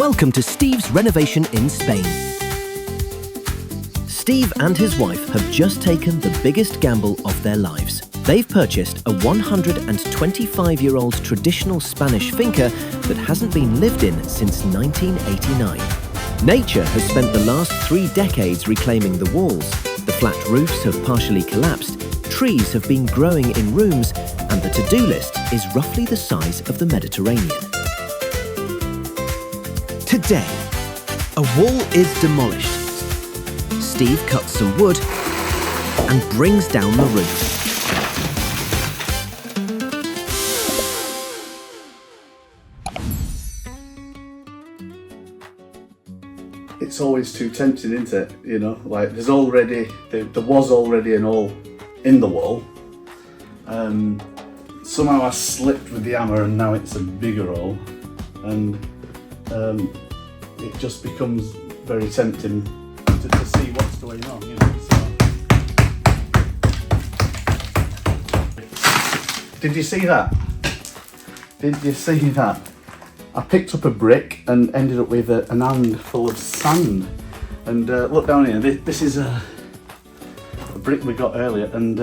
Welcome to Steve's Renovation in Spain. Steve and his wife have just taken the biggest gamble of their lives. They've purchased a 125-year-old traditional Spanish finca that hasn't been lived in since 1989. Nature has spent the last 3 decades reclaiming the walls. The flat roofs have partially collapsed, trees have been growing in rooms, and the to-do list is roughly the size of the Mediterranean. Today, a wall is demolished. Steve cuts some wood and brings down the roof. It's always too tempting, isn't it? You know, like there was already an hole in the wall. Somehow I slipped with the hammer and now it's a bigger hole, and it just becomes very tempting to see what's going on, you know. So. Did you see that? Did you see that? I picked up a brick and ended up with an handful of sand. And look down here, this is a brick we got earlier, and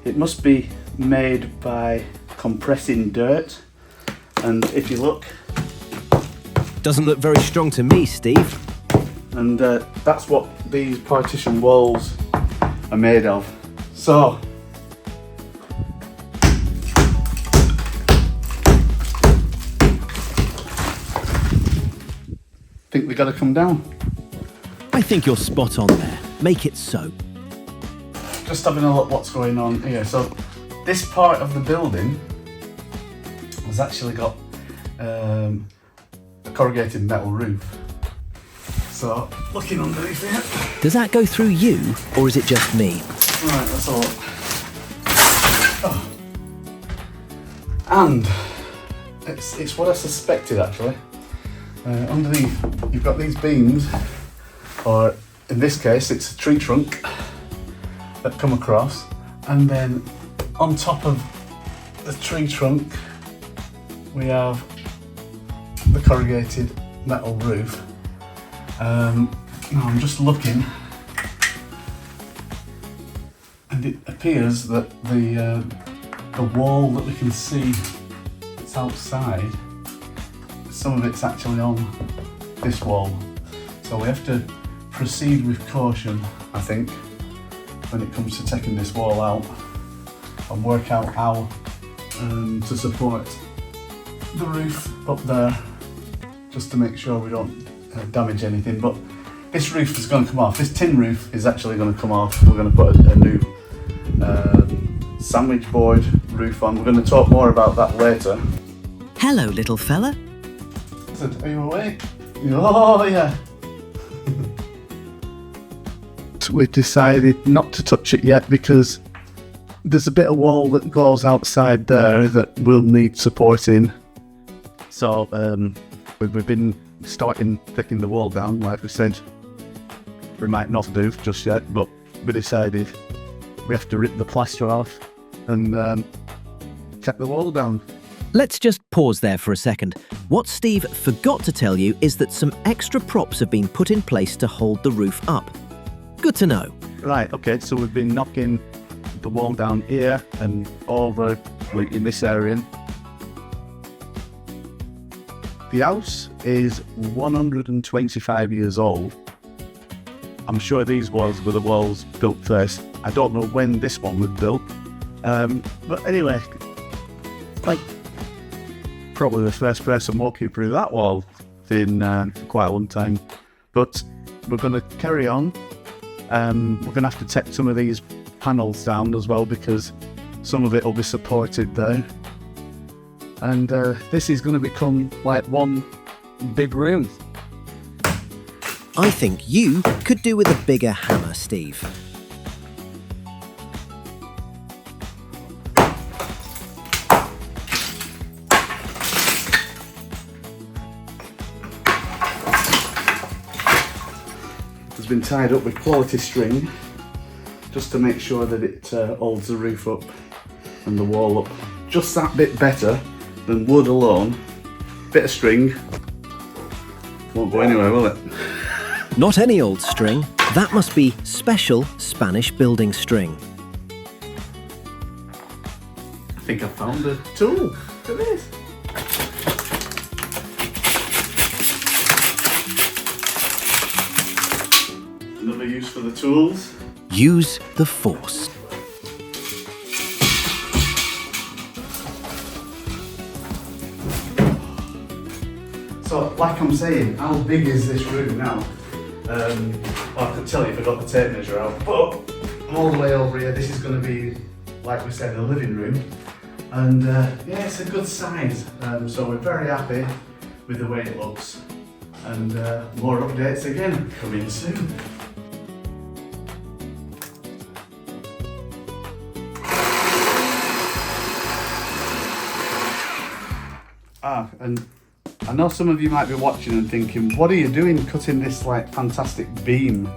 it must be made by compressing dirt. And if you look... Doesn't look very strong to me, Steve. And that's what these partition walls are made of. So, think we got to come down. I think you're spot on there. Make it so. Just having a look what's going on here. So this part of the building has actually got a corrugated metal roof. So looking underneath here. Does that go through you, or is it just me? Right, that's all. Oh. And it's what I suspected actually. Underneath, you've got these beams, or in this case, it's a tree trunk that come across, and then on top of the tree trunk, we have the corrugated metal roof. Now I'm just looking, and it appears that the wall that we can see that's outside, some of it's actually on this wall, so we have to proceed with caution, I think, when it comes to taking this wall out, and work out how to support the roof up there, just to make sure we don't damage anything. But this roof is going to come off. This tin roof is actually going to come off. We're going to put a new sandwich board roof on. We're going to talk more about that later. Hello, little fella. Are you awake? Oh yeah. We've decided not to touch it yet because there's a bit of wall that goes outside there that will need supporting. So we've been starting taking the wall down, like we said. We might not do just yet, but we decided we have to rip the plaster off and take the wall down. Let's just pause there for a second. What Steve forgot to tell you is that some extra props have been put in place to hold the roof up. Good to know. Right, okay, so we've been knocking the wall down here and over in this area. The house is 125 years old. I'm sure these walls were the walls built first. I don't know when this one was built. But anyway, like, probably the first person walking through that wall in quite a long time. But we're going to carry on. We're going to have to take some of these panels down as well because some of it will be supported there. And this is going to become like one big room. I think you could do with a bigger hammer, Steve. It's been tied up with quality string just to make sure that it holds the roof up and the wall up just that bit better than wood alone. Bit of string, Won't go anywhere, will it? Not any old string. That must be special Spanish building string. I think I found a tool. Look at this. Another use for the tools. Use the force. So, like I'm saying, how big is this room now? Well, I could tell you if I got the tape measure out, but all the way over here, this is going to be, like we said, a living room. And yeah, it's a good size. So we're very happy with the way it looks. And more updates again coming soon. And I know some of you might be watching and thinking, what are you doing cutting this like fantastic beam?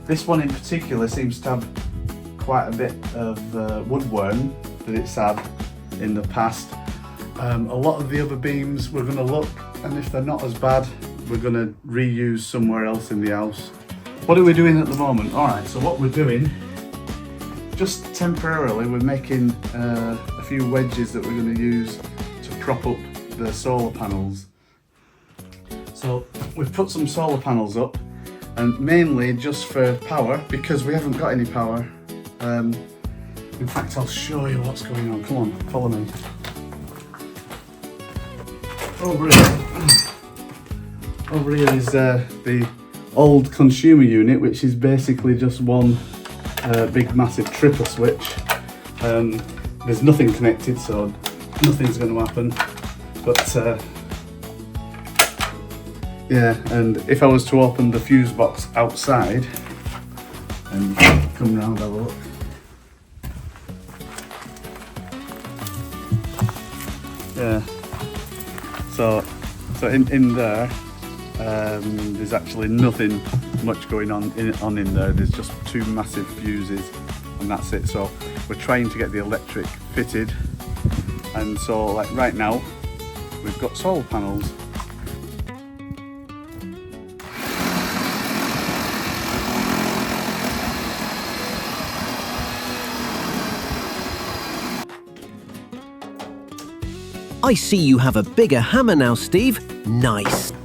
This one in particular seems to have quite a bit of woodworm that it's had in the past. A lot of the other beams we're going to look, and if they're not as bad, we're going to reuse somewhere else in the house. What are we doing at the moment? Alright, so what we're doing, just temporarily, we're making a few wedges that we're going to use to prop up the solar panels. So we've put some solar panels up, and mainly just for power, because we haven't got any power. In fact, I'll show you what's going on. Come on, follow me. Over here is the old consumer unit, which is basically just one big massive tripper switch. There's nothing connected, so nothing's going to happen. But yeah, and if I was to open the fuse box outside and come round, have a look. Yeah, so in there, there's actually nothing much going on in there. There's just two massive fuses, and that's it. So we're trying to get the electric fitted, and so like right now, we've got solar panels. I see you have a bigger hammer now, Steve. Nice. It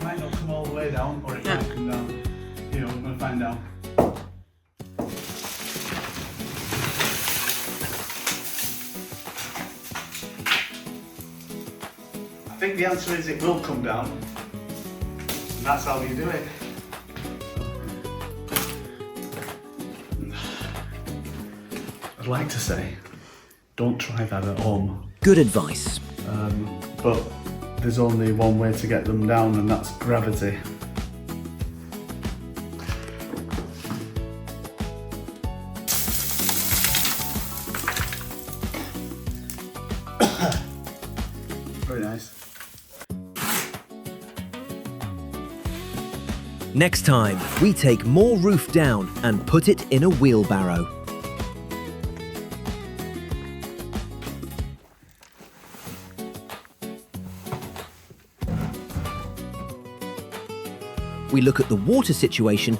might not come all the way down, or it might come down. You know, we're going to find out. I think the answer is it will come down, and that's how you do it. I'd like to say, don't try that at home. Good advice. But there's only one way to get them down, and that's gravity. Very nice. Next time, we take more roof down and put it in a wheelbarrow. We look at the water situation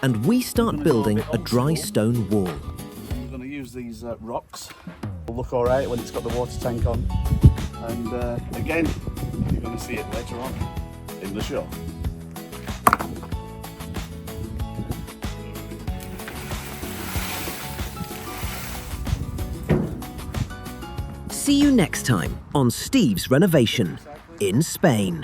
and we start building a dry stone wall. We're going to use these rocks. It'll look alright when it's got the water tank on. And again, you're going to see it later on in the show. See you next time on Steve's Renovation in Spain.